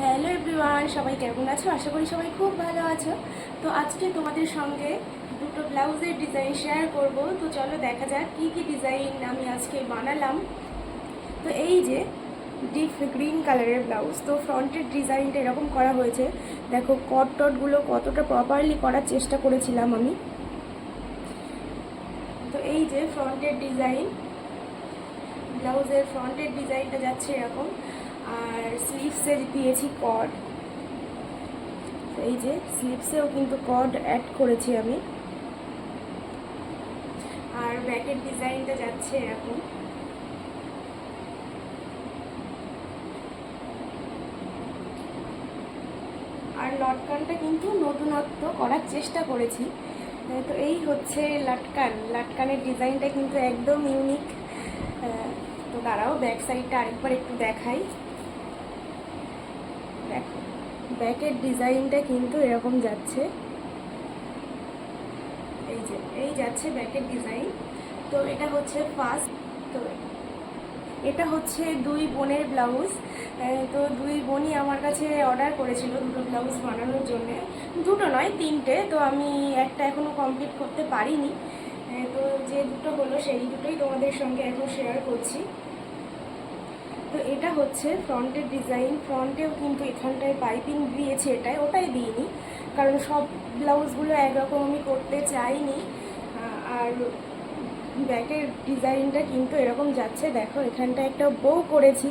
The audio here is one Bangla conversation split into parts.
হ্যালো এভরিওয়ান, সবাই কেমন আছো? আশা করি সবাই খুব ভালো আছো। তো আজকে তোমাদের সঙ্গে দুটো ব্লাউজের ডিজাইন শেয়ার করব। তো চলো দেখা যাক কী কী ডিজাইন আমি আজকে বানালাম। তো এই যে ডিপ গ্রিন কালারের ব্লাউজ, তো ফ্রন্টের ডিজাইনটা এরকম করা হয়েছে। দেখো কট টটগুলো কতটা প্রপারলি করার চেষ্টা করেছিলাম আমি। তো এই যে ফ্রন্টের ডিজাইন, ব্লাউজের ফ্রন্টের ডিজাইনটা যাচ্ছে এরকম। আর স্লিভসে দিয়েছি কট, এই যে স্লিভসেও কিন্তু কড অ্যাড করেছি আমি। আর ব্যাকের ডিজাইনটা যাচ্ছে এরকম। আর লটকানটা কিন্তু নতুনত্ব করার চেষ্টা করেছি। তো এই হচ্ছে লাটকানের ডিজাইনটা কিন্তু একদম ইউনিক। তো দাঁড়াও ব্যাক সাইডটা আরেকবার একটু দেখাই। দেখো ব্যাকের ডিজাইনটা কিন্তু এরকম যাচ্ছে, এই যাচ্ছে ব্যাকের ডিজাইন। তো এটা হচ্ছে ফার্স্ট, তো এটা হচ্ছে দুই বোনের ব্লাউজ। তো দুই বোনই আমার কাছে অর্ডার করেছিল দুটো ব্লাউজ বানানোর জন্যে, দুটো নয় তিনটে। তো আমি একটা এখনও কমপ্লিট করতে পারিনি। তো যে দুটো হলো সেই দুটোই তোমাদের সঙ্গে এখন শেয়ার করছি। তো এটা হচ্ছে ফ্রন্টের ডিজাইন। ফ্রন্টেও কিন্তু এখানটায় পাইপিং দিয়েছে, ওটাই দিইনি, কারণ সব ব্লাউজগুলো একরকম আমি করতে চাইনি। আর ব্যাকের ডিজাইনটা কিন্তু এরকম যাচ্ছে। দেখো এখানটা একটা বউ করেছি,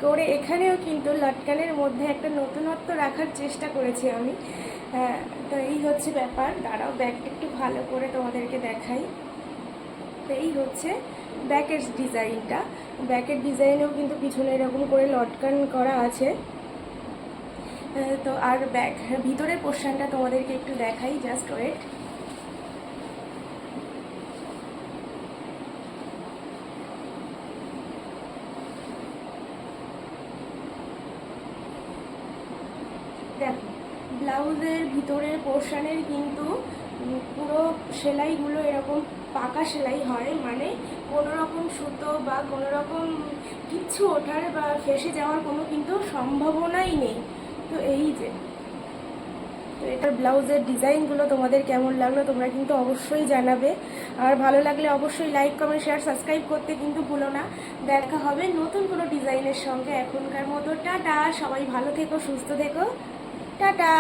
করে এখানেও কিন্তু লটকানের মধ্যে একটা নতুনত্ব রাখার চেষ্টা করেছি আমি। তো এই হচ্ছে ব্যাপার। দাঁড়াও ব্যাকটা একটু ভালো করে তোমাদেরকে দেখাই। তো এই হচ্ছে ব্যাকের ডিজাইনটা। ব্যাকের ডিজাইনেও কিন্তু পিছনে এরকম করে লটকান করা আছে। তো আর ব্যাক ভিতরের পোর্শনটা তোমাদেরকে একটু দেখাই, জাস্ট ওয়েট। দেখো ব্লাউজের ভিতরের পোর্শনের কিন্তু পুরো সেলাইগুলো এরকম পাকা সেলাই হয়, মানে কোনো রকম সুতো বা কোনো রকম কিচ্ছু ওঠার বা ফেসে যাওয়ার কোনো কিন্তু সম্ভাবনাই নেই। তো এই যে, তো এটার ব্লাউজের ডিজাইনগুলো তোমাদের কেমন লাগলো তোমরা কিন্তু অবশ্যই জানাবে। আর ভালো লাগলে অবশ্যই লাইক কমেন্ট শেয়ার সাবস্ক্রাইব করতে কিন্তু ভুলো না। দেখা হবে নতুন কোনো ডিজাইনের সঙ্গে। এখনকার মতো টাটা, সবাই ভালো থেকো, সুস্থ থেকো, টাটা।